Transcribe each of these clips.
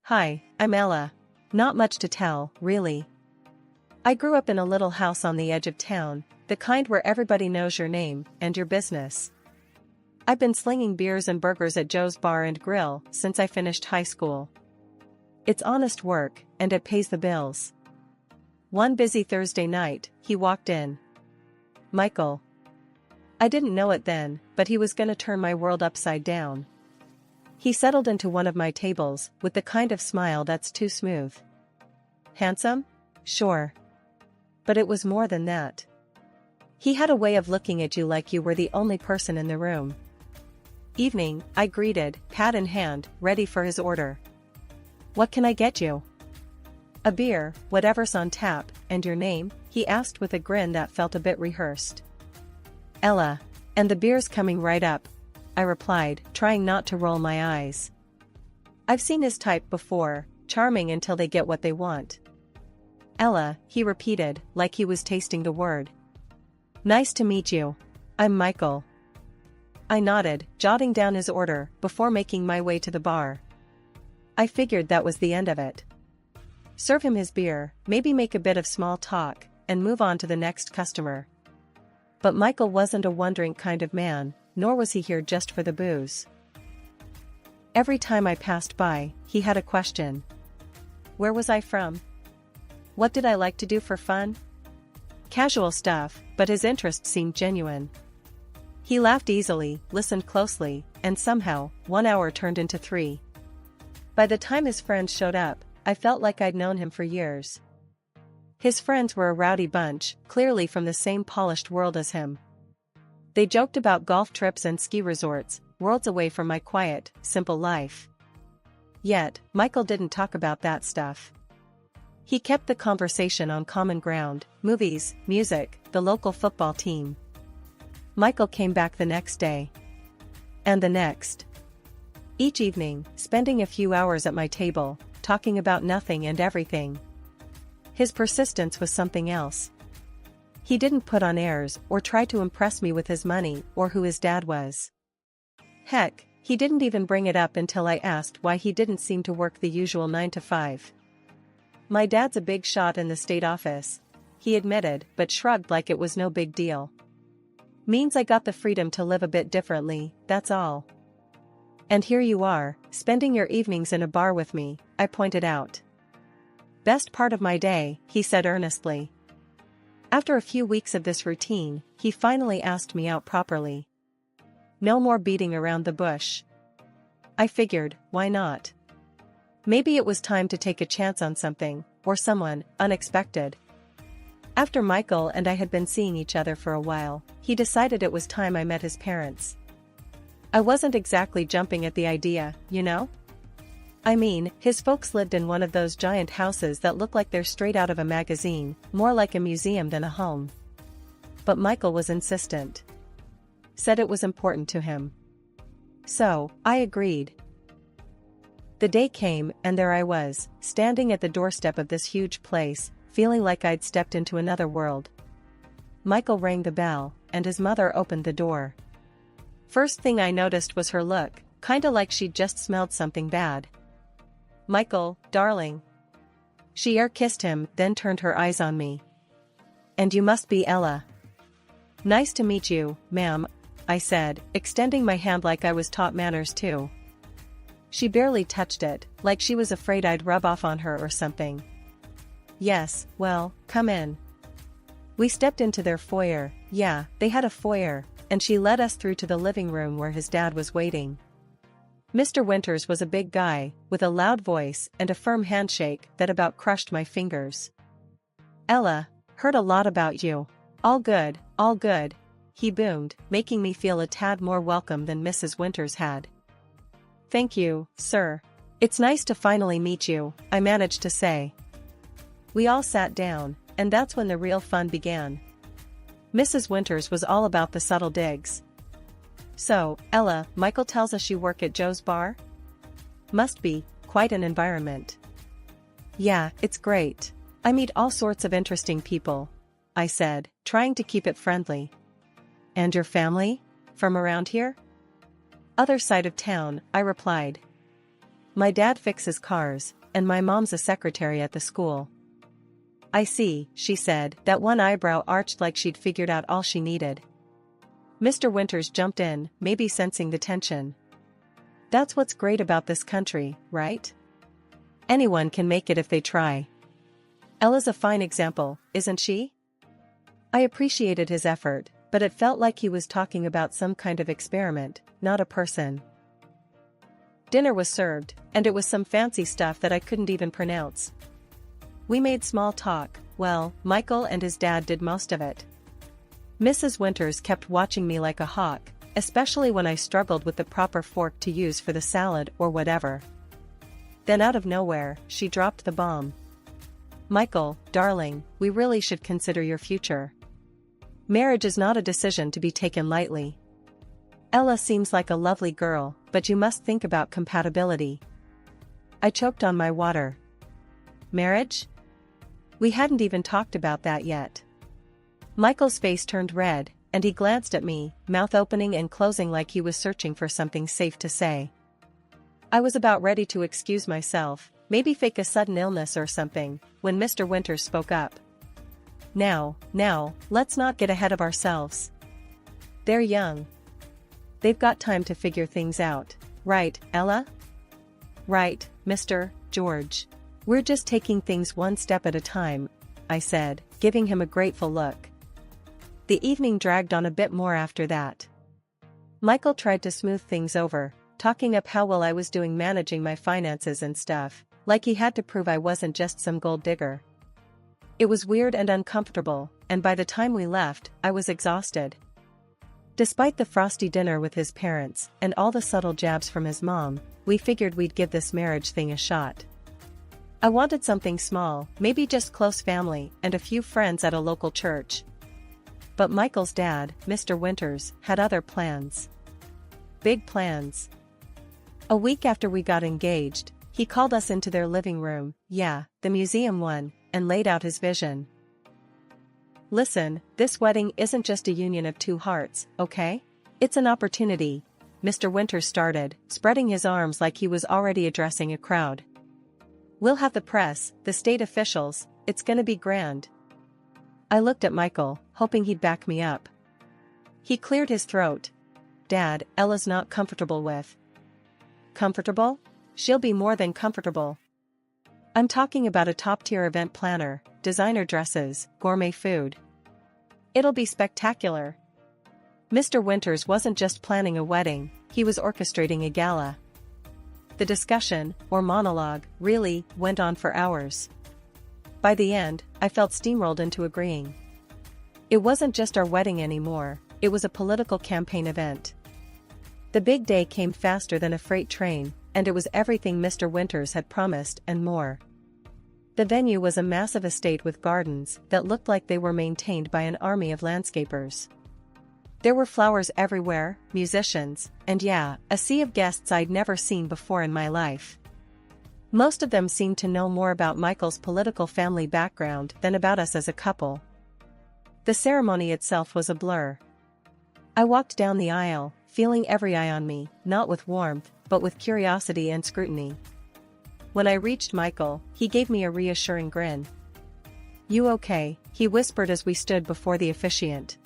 Hi, I'm Ella. Not much to tell, really. I grew up in a little house on the edge of town, the kind where everybody knows your name and your business. I've been slinging beers and burgers at Joe's Bar and Grill since I finished high school. It's honest work, and it pays the bills. One busy Thursday night, he walked in. Michael. I didn't know it then, but he was gonna turn my world upside down. He settled into one of my tables with the kind of smile that's too smooth. Handsome? Sure. But it was more than that. He had a way of looking at you like you were the only person in the room. Evening, I greeted, hat in hand, ready for his order. What can I get you? A beer, whatever's on tap, and your name? He asked with a grin that felt a bit rehearsed. Ella. And the beer's coming right up, I replied, trying not to roll my eyes. I've seen his type before, charming until they get what they want. Ella, he repeated, like he was tasting the word. Nice to meet you. I'm Michael. I nodded, jotting down his order, before making my way to the bar. I figured that was the end of it. Serve him his beer, maybe make a bit of small talk, and move on to the next customer. But Michael wasn't a one-drink kind of man, nor was he here just for the booze. Every time I passed by, he had a question. Where was I from? What did I like to do for fun? Casual stuff, but his interest seemed genuine. He laughed easily, listened closely, and somehow, 1 hour turned into 3. By the time his friends showed up, I felt like I'd known him for years. His friends were a rowdy bunch, clearly from the same polished world as him. They joked about golf trips and ski resorts, worlds away from my quiet, simple life. Yet, Michael didn't talk about that stuff. He kept the conversation on common ground, movies, music, the local football team. Michael came back the next day. And the next. Each evening, spending a few hours at my table, talking about nothing and everything. His persistence was something else. He didn't put on airs or try to impress me with his money or who his dad was. Heck, he didn't even bring it up until I asked why he didn't seem to work the usual 9 to 5. My dad's a big shot in the state office, he admitted, but shrugged like it was no big deal. Means I got the freedom to live a bit differently, that's all. And here you are, spending your evenings in a bar with me, I pointed out. Best part of my day, he said earnestly. After a few weeks of this routine, he finally asked me out properly. No more beating around the bush. I figured, why not? Maybe it was time to take a chance on something, or someone, unexpected. After Michael and I had been seeing each other for a while, he decided it was time I met his parents. I wasn't exactly jumping at the idea, you know? I mean, his folks lived in one of those giant houses that look like they're straight out of a magazine, more like a museum than a home. But Michael was insistent. Said it was important to him. So, I agreed. The day came, and there I was, standing at the doorstep of this huge place, feeling like I'd stepped into another world. Michael rang the bell, and his mother opened the door. First thing I noticed was her look, kinda like she'd just smelled something bad. Michael, darling. She air-kissed him, then turned her eyes on me. And you must be Ella. Nice to meet you, ma'am, I said, extending my hand like I was taught manners too. She barely touched it, like she was afraid I'd rub off on her or something. Yes, well, come in. We stepped into their foyer, yeah, they had a foyer, and she led us through to the living room where his dad was waiting. Mr. Winters was a big guy, with a loud voice and a firm handshake that about crushed my fingers. Ella, heard a lot about you. All good, he boomed, making me feel a tad more welcome than Mrs. Winters had. Thank you, sir. It's nice to finally meet you, I managed to say. We all sat down, and that's when the real fun began. Mrs. Winters was all about the subtle digs. So, Ella, Michael tells us you work at Joe's Bar? Must be quite an environment. Yeah, it's great. I meet all sorts of interesting people, I said, trying to keep it friendly. And your family? From around here? Other side of town, I replied. My dad fixes cars, and my mom's a secretary at the school. I see, she said, that one eyebrow arched like she'd figured out all she needed. Mr. Winters jumped in, maybe sensing the tension. That's what's great about this country, right? Anyone can make it if they try. Ella's a fine example, isn't she? I appreciated his effort, but it felt like he was talking about some kind of experiment, not a person. Dinner was served, and it was some fancy stuff that I couldn't even pronounce. We made small talk. Well, Michael and his dad did most of it. Mrs. Winters kept watching me like a hawk, especially when I struggled with the proper fork to use for the salad or whatever. Then out of nowhere, she dropped the bomb. Michael, darling, we really should consider your future. Marriage is not a decision to be taken lightly. Ella seems like a lovely girl, but you must think about compatibility. I choked on my water. Marriage? We hadn't even talked about that yet. Michael's face turned red, and he glanced at me, mouth opening and closing like he was searching for something safe to say. I was about ready to excuse myself, maybe fake a sudden illness or something, when Mr. Winters spoke up. Now, let's not get ahead of ourselves. They're young. They've got time to figure things out, right, Ella? Right, Mr. George. We're just taking things one step at a time, I said, giving him a grateful look. The evening dragged on a bit more after that. Michael tried to smooth things over, talking up how well I was doing managing my finances and stuff, like he had to prove I wasn't just some gold digger. It was weird and uncomfortable, and by the time we left, I was exhausted. Despite the frosty dinner with his parents and all the subtle jabs from his mom, we figured we'd give this marriage thing a shot. I wanted something small, maybe just close family and a few friends at a local church. But Michael's dad, Mr. Winters, had other plans. Big plans. A week after we got engaged, he called us into their living room, yeah, the museum one, and laid out his vision. Listen, this wedding isn't just a union of two hearts, okay? It's an opportunity, Mr. Winters started, spreading his arms like he was already addressing a crowd. We'll have the press, the state officials, it's gonna be grand. I looked at Michael, hoping he'd back me up. He cleared his throat. Dad, Ella's not comfortable with. Comfortable? She'll be more than comfortable. I'm talking about a top-tier event planner, designer dresses, gourmet food. It'll be spectacular. Mr. Winters wasn't just planning a wedding, he was orchestrating a gala. The discussion, or monologue, really, went on for hours. By the end, I felt steamrolled into agreeing. It wasn't just our wedding anymore, it was a political campaign event. The big day came faster than a freight train, and it was everything Mr. Winters had promised and more. The venue was a massive estate with gardens that looked like they were maintained by an army of landscapers. There were flowers everywhere, musicians, and yeah, a sea of guests I'd never seen before in my life. Most of them seemed to know more about Michael's political family background than about us as a couple. The ceremony itself was a blur. I walked down the aisle, feeling every eye on me, not with warmth, but with curiosity and scrutiny. When I reached Michael, he gave me a reassuring grin. "You okay?" he whispered as we stood before the officiant.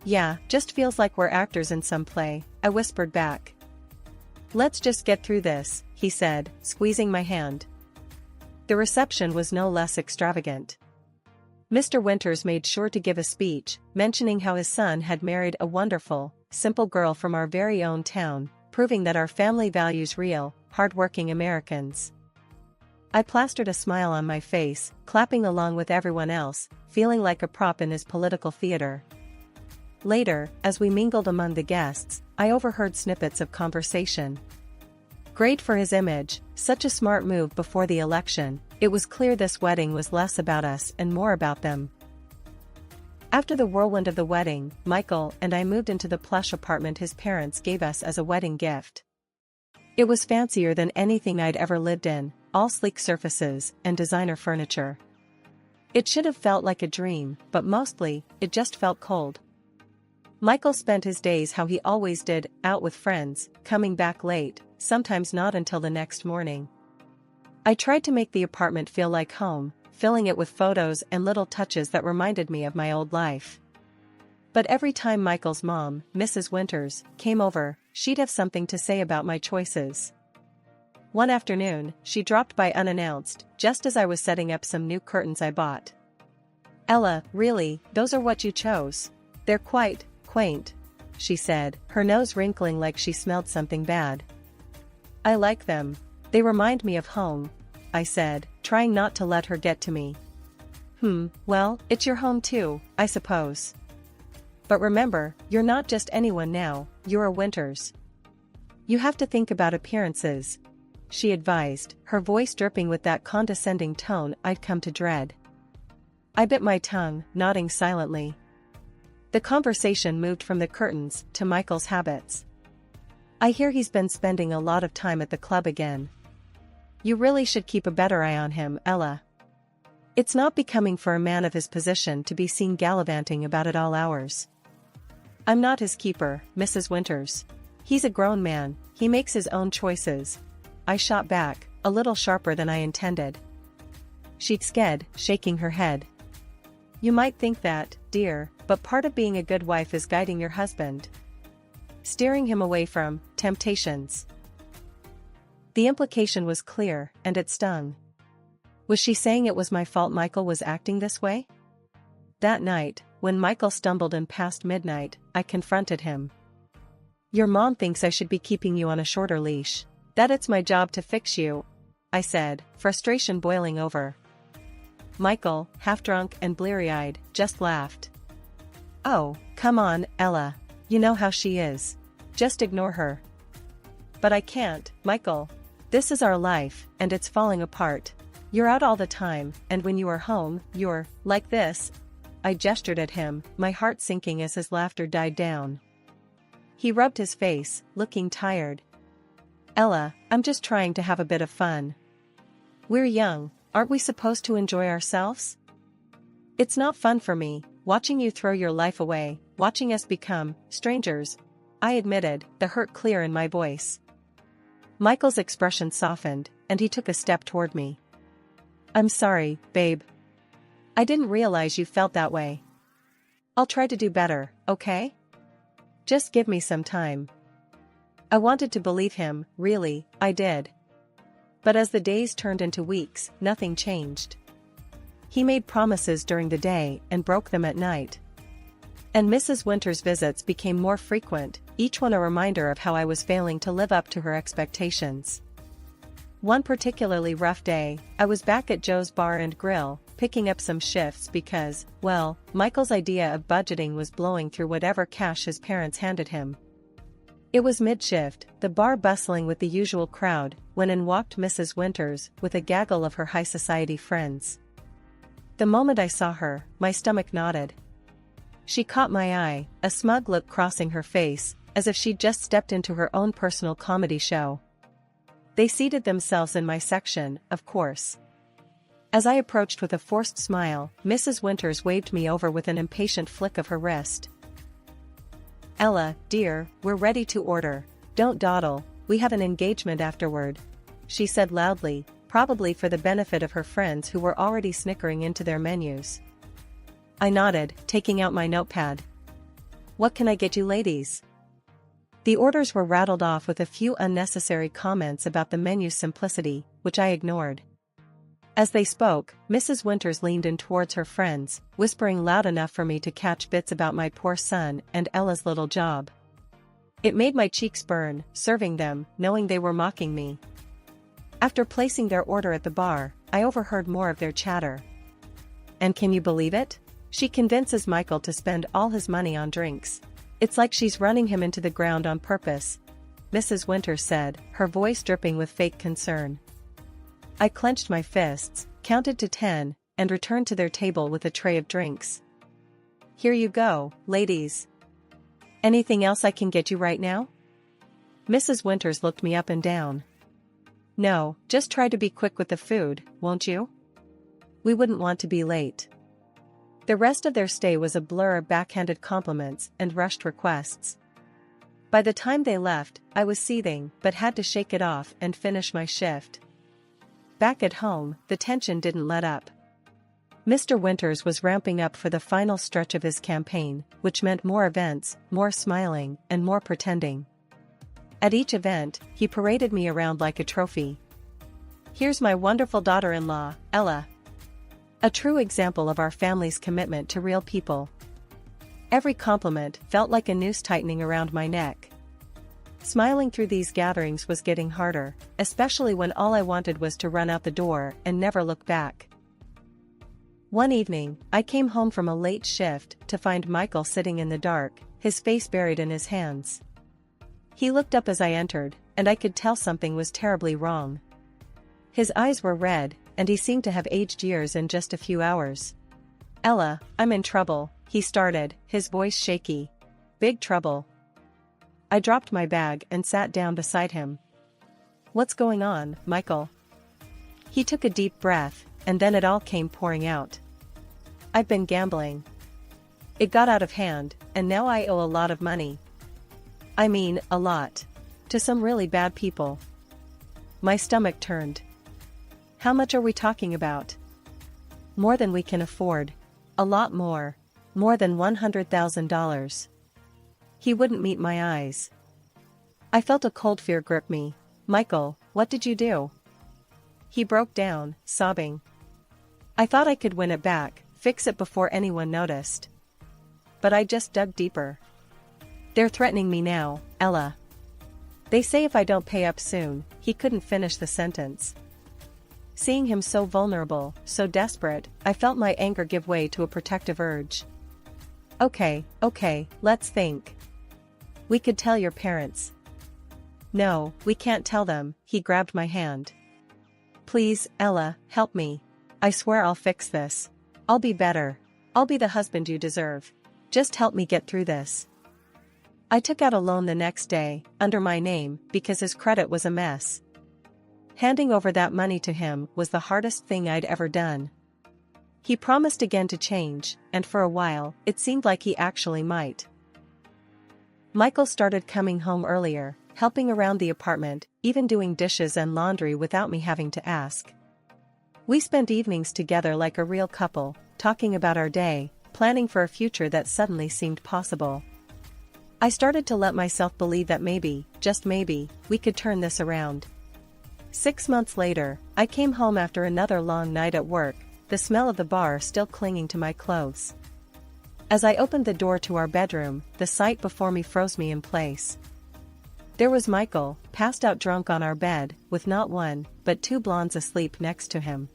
"Yeah, just feels like we're actors in some play," I whispered back. "Let's just get through this," he said, squeezing my hand. The reception was no less extravagant. Mr. Winters made sure to give a speech, mentioning how his son had married a wonderful, simple girl from our very own town, proving that our family values real, hard-working Americans. I plastered a smile on my face, clapping along with everyone else, feeling like a prop in his political theater. Later, as we mingled among the guests, I overheard snippets of conversation. Great for his image, such a smart move before the election. It was clear this wedding was less about us and more about them. After the whirlwind of the wedding, Michael and I moved into the plush apartment his parents gave us as a wedding gift. It was fancier than anything I'd ever lived in, all sleek surfaces and designer furniture. It should have felt like a dream, but mostly, it just felt cold. Michael spent his days how he always did, out with friends, coming back late, sometimes not until the next morning. I tried to make the apartment feel like home, filling it with photos and little touches that reminded me of my old life. But every time Michael's mom, Mrs. Winters, came over, she'd have something to say about my choices. One afternoon, she dropped by unannounced, just as I was setting up some new curtains I bought. "Ella, really, those are what you chose? They're quite quaint," she said, her nose wrinkling like she smelled something bad. "I like them. They remind me of home," I said, trying not to let her get to me. Well, it's your home too, I suppose. But remember, you're not just anyone now, you're a Winters. You have to think about appearances," she advised, her voice dripping with that condescending tone I'd come to dread. I bit my tongue, nodding silently. The conversation moved from the curtains to Michael's habits. "I hear he's been spending a lot of time at the club again. You really should keep a better eye on him, Ella. It's not becoming for a man of his position to be seen gallivanting about at all hours." "I'm not his keeper, Mrs. Winters. He's a grown man, he makes his own choices," I shot back, a little sharper than I intended. She'd sked, shaking her head. "You might think that, dear, but part of being a good wife is guiding your husband. Steering him away from temptations." The implication was clear, and it stung. Was she saying it was my fault Michael was acting this way? That night, when Michael stumbled in past midnight, I confronted him. "Your mom thinks I should be keeping you on a shorter leash. That it's my job to fix you," I said, frustration boiling over. Michael, half-drunk and bleary-eyed, just laughed. "Oh, come on, Ella. You know how she is. Just ignore her." "But I can't, Michael. This is our life, and it's falling apart. You're out all the time, and when you are home, you're like this." I gestured at him, my heart sinking as his laughter died down. He rubbed his face, looking tired. "Ella, I'm just trying to have a bit of fun. We're young, aren't we supposed to enjoy ourselves? It's not fun for me, watching you throw your life away, watching us become strangers," I admitted, the hurt clear in my voice. Michael's expression softened, and he took a step toward me. "I'm sorry, babe. I didn't realize you felt that way. I'll try to do better, okay? Just give me some time." I wanted to believe him, really, I did. But as the days turned into weeks, nothing changed. He made promises during the day and broke them at night. And Mrs. Winters' visits became more frequent, each one a reminder of how I was failing to live up to her expectations. One particularly rough day, I was back at Joe's Bar and Grill, picking up some shifts because, well, Michael's idea of budgeting was blowing through whatever cash his parents handed him. It was mid-shift, the bar bustling with the usual crowd, when in walked Mrs. Winters with a gaggle of her high society friends. The moment I saw her, my stomach knotted. She caught my eye, a smug look crossing her face, as if she'd just stepped into her own personal comedy show. They seated themselves in my section, of course. As I approached with a forced smile, Mrs. Winters waved me over with an impatient flick of her wrist. "Ella, dear, we're ready to order. Don't dawdle, we have an engagement afterward," she said loudly, probably for the benefit of her friends who were already snickering into their menus. I nodded, taking out my notepad. "What can I get you ladies?" The orders were rattled off with a few unnecessary comments about the menu's simplicity, which I ignored. As they spoke, Mrs. Winters leaned in towards her friends, whispering loud enough for me to catch bits about my poor son and Ella's little job. It made my cheeks burn, serving them, knowing they were mocking me. After placing their order at the bar, I overheard more of their chatter. "And can you believe it? She convinces Michael to spend all his money on drinks. It's like she's running him into the ground on purpose," Mrs. Winters said, her voice dripping with fake concern. I clenched my fists, counted to 10, and returned to their table with a tray of drinks. "Here you go, ladies. Anything else I can get you right now?" Mrs. Winters looked me up and down. "No, just try to be quick with the food, won't you? We wouldn't want to be late." The rest of their stay was a blur of backhanded compliments and rushed requests. By the time they left, I was seething but had to shake it off and finish my shift. Back at home, the tension didn't let up. Mr. Winters was ramping up for the final stretch of his campaign, which meant more events, more smiling, and more pretending. At each event, he paraded me around like a trophy. "Here's my wonderful daughter-in-law, Ella. A true example of our family's commitment to real people." Every compliment felt like a noose tightening around my neck. Smiling through these gatherings was getting harder, especially when all I wanted was to run out the door and never look back. One evening, I came home from a late shift to find Michael sitting in the dark, his face buried in his hands. He looked up as I entered, and I could tell something was terribly wrong. His eyes were red, and he seemed to have aged years in just a few hours. "Ella, I'm in trouble," he started, his voice shaky. "Big trouble." I dropped my bag and sat down beside him. "What's going on, Michael?" He took a deep breath, and then it all came pouring out. "I've been gambling. It got out of hand, and now I owe a lot of money. I mean, a lot. To some really bad people." My stomach turned. "How much are we talking about?" "More than we can afford. A lot more. More than $100,000. He wouldn't meet my eyes. I felt a cold fear grip me. "Michael, what did you do?" He broke down, sobbing. "I thought I could win it back, fix it before anyone noticed. But I just dug deeper. They're threatening me now, Ella. They say if I don't pay up soon," he couldn't finish the sentence. Seeing him so vulnerable, so desperate, I felt my anger give way to a protective urge. Okay, let's think. We could tell your parents." "No, we can't tell them," he grabbed my hand. "Please, Ella, help me. I swear I'll fix this. I'll be better. I'll be the husband you deserve. Just help me get through this." I took out a loan the next day, under my name, because his credit was a mess. Handing over that money to him was the hardest thing I'd ever done. He promised again to change, and for a while, it seemed like he actually might. Michael started coming home earlier, helping around the apartment, even doing dishes and laundry without me having to ask. We spent evenings together like a real couple, talking about our day, planning for a future that suddenly seemed possible. I started to let myself believe that maybe, just maybe, we could turn this around. 6 months later, I came home after another long night at work, the smell of the bar still clinging to my clothes. As I opened the door to our bedroom, the sight before me froze me in place. There was Michael, passed out drunk on our bed, with not one, but two blondes asleep next to him.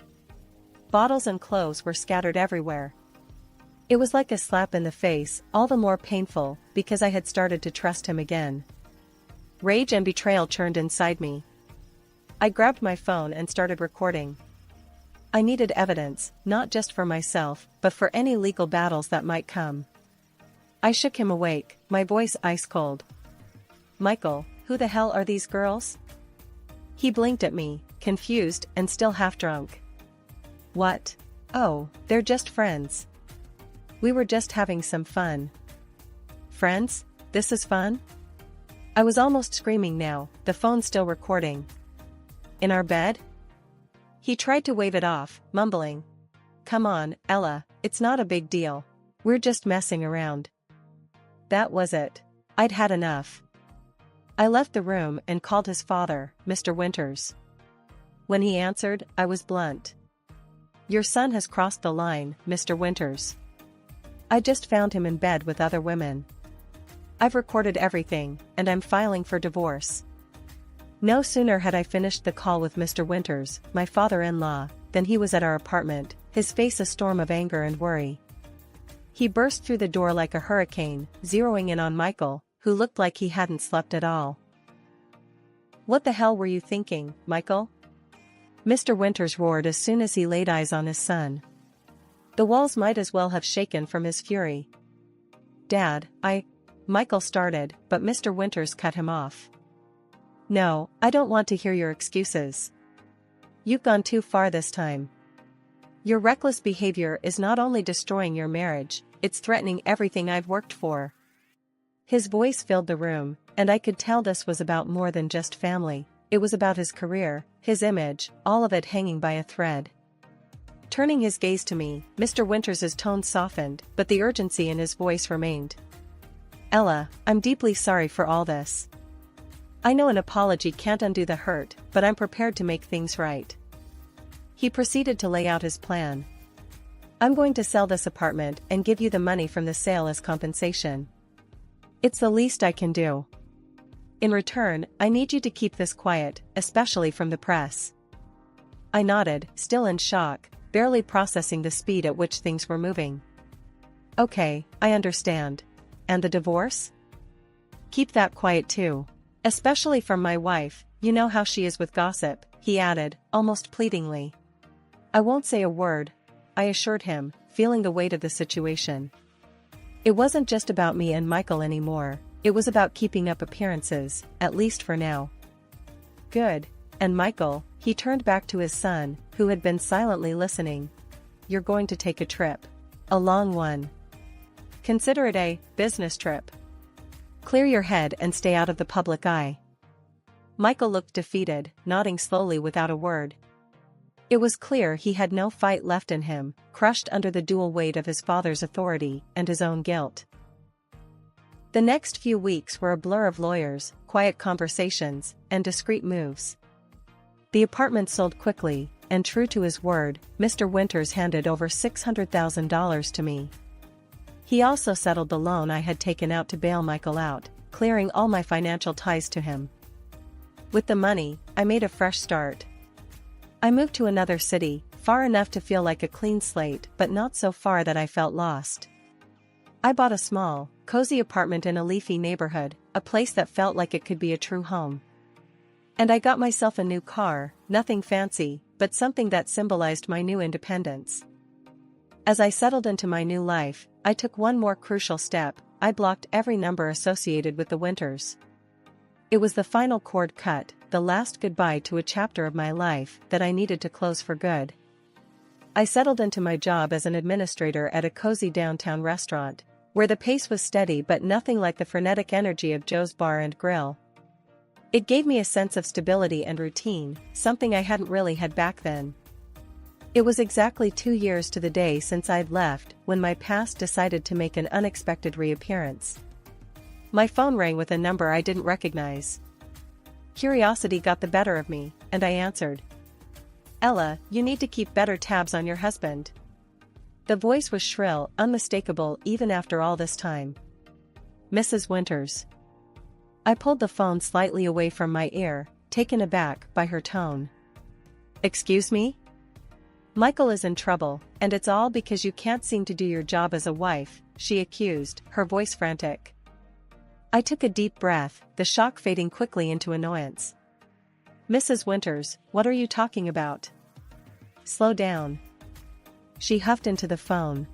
Bottles and clothes were scattered everywhere. It was like a slap in the face, all the more painful, because I had started to trust him again. Rage and betrayal churned inside me. I grabbed my phone and started recording. I needed evidence, not just for myself, but for any legal battles that might come. I shook him awake, my voice ice cold. "Michael, who the hell are these girls?" He blinked at me, confused and still half drunk. "What? Oh, they're just friends. We were just having some fun." "Friends? This is fun?" I was almost screaming now, the phone still recording. "In our bed?" He tried to wave it off, mumbling. "Come on, Ella, it's not a big deal. We're just messing around." That was it. I'd had enough. I left the room and called his father, Mr. Winters. When he answered, I was blunt. "Your son has crossed the line, Mr. Winters. I just found him in bed with other women. I've recorded everything, and I'm filing for divorce." No sooner had I finished the call with Mr. Winters, my father-in-law, than he was at our apartment, his face a storm of anger and worry. He burst through the door like a hurricane, zeroing in on Michael, who looked like he hadn't slept at all. "What the hell were you thinking, Michael?" Mr. Winters roared as soon as he laid eyes on his son. The walls might as well have shaken from his fury. "Dad, Michael started, but Mr. Winters cut him off. "No, I don't want to hear your excuses. You've gone too far this time. Your reckless behavior is not only destroying your marriage, it's threatening everything I've worked for." His voice filled the room, and I could tell this was about more than just family. It was about his career, his image, all of it hanging by a thread. Turning his gaze to me, Mr. Winters's tone softened, but the urgency in his voice remained. "Ella, I'm deeply sorry for all this. I know an apology can't undo the hurt, but I'm prepared to make things right." He proceeded to lay out his plan. "I'm going to sell this apartment and give you the money from the sale as compensation. It's the least I can do. In return, I need you to keep this quiet, especially from the press." I nodded, still in shock, barely processing the speed at which things were moving. "Okay, I understand. And the divorce? Keep that quiet too. Especially from my wife, you know how she is with gossip," he added, almost pleadingly. "I won't say a word," I assured him, feeling the weight of the situation. It wasn't just about me and Michael anymore, it was about keeping up appearances, at least for now. "Good. And Michael," he turned back to his son, who had been silently listening. "You're going to take a trip. A long one. Consider it a business trip. Clear your head and stay out of the public eye." Michael looked defeated, nodding slowly without a word. It was clear he had no fight left in him, crushed under the dual weight of his father's authority and his own guilt. The next few weeks were a blur of lawyers, quiet conversations, and discreet moves. The apartment sold quickly, and true to his word, Mr. Winters handed over $600,000 to me. He also settled the loan I had taken out to bail Michael out, clearing all my financial ties to him. With the money, I made a fresh start. I moved to another city, far enough to feel like a clean slate but not so far that I felt lost. I bought a small, cozy apartment in a leafy neighborhood, a place that felt like it could be a true home. And I got myself a new car, nothing fancy, but something that symbolized my new independence. As I settled into my new life, I took one more crucial step. I blocked every number associated with the Winters. It was the final cord cut, the last goodbye to a chapter of my life that I needed to close for good. I settled into my job as an administrator at a cozy downtown restaurant, where the pace was steady but nothing like the frenetic energy of Joe's Bar and Grill. It gave me a sense of stability and routine, something I hadn't really had back then. It was exactly 2 years to the day since I'd left when my past decided to make an unexpected reappearance. My phone rang with a number I didn't recognize. Curiosity got the better of me, and I answered. "Ella, you need to keep better tabs on your husband." The voice was shrill, unmistakable even after all this time. "Mrs. Winters." I pulled the phone slightly away from my ear, taken aback by her tone. "Excuse me? Michael is in trouble, and it's all because you can't seem to do your job as a wife," she accused, her voice frantic. I took a deep breath, the shock fading quickly into annoyance. "Mrs. Winters, what are you talking about? Slow down." She huffed into the phone.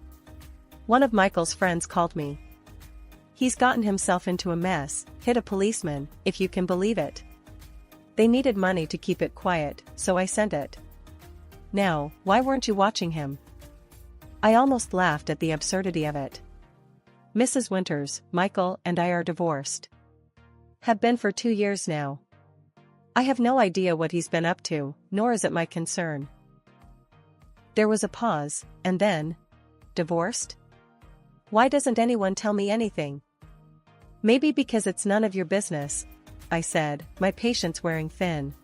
"One of Michael's friends called me. He's gotten himself into a mess, hit a policeman, if you can believe it. They needed money to keep it quiet, so I sent it. Now, why weren't you watching him?" I almost laughed at the absurdity of it. "Mrs. Winters, Michael and I are divorced. Have been for 2 years now. I have no idea what he's been up to, nor is it my concern." There was a pause, and then, "Divorced? Why doesn't anyone tell me anything?" "Maybe because it's none of your business," I said, my patience wearing thin.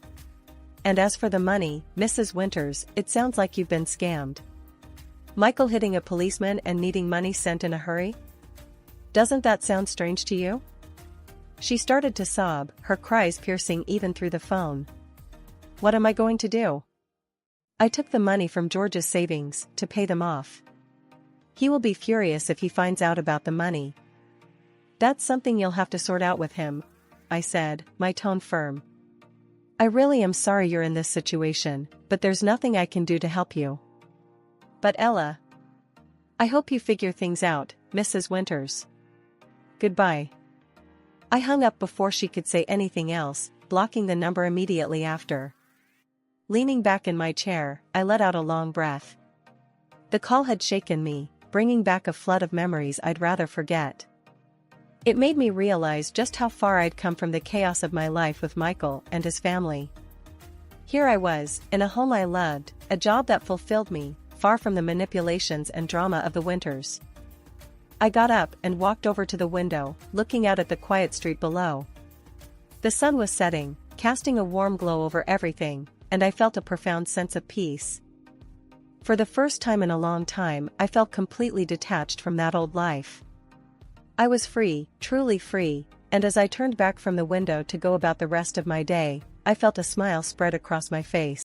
"And as for the money, Mrs. Winters, it sounds like you've been scammed. Michael hitting a policeman and needing money sent in a hurry? Doesn't that sound strange to you?" She started to sob, her cries piercing even through the phone. "What am I going to do? I took the money from George's savings to pay them off. He will be furious if he finds out about the money." "That's something you'll have to sort out with him," I said, my tone firm. "I really am sorry you're in this situation, but there's nothing I can do to help you." "But Ella, I hope you figure things out, Mrs. Winters. Goodbye." I hung up before she could say anything else, blocking the number immediately after. Leaning back in my chair, I let out a long breath. The call had shaken me, bringing back a flood of memories I'd rather forget. It made me realize just how far I'd come from the chaos of my life with Michael and his family. Here I was, in a home I loved, a job that fulfilled me, far from the manipulations and drama of the winters. I got up and walked over to the window, looking out at the quiet street below. The sun was setting, casting a warm glow over everything, and I felt a profound sense of peace. For the first time in a long time, I felt completely detached from that old life. I was free, truly free, and as I turned back from the window to go about the rest of my day, I felt a smile spread across my face.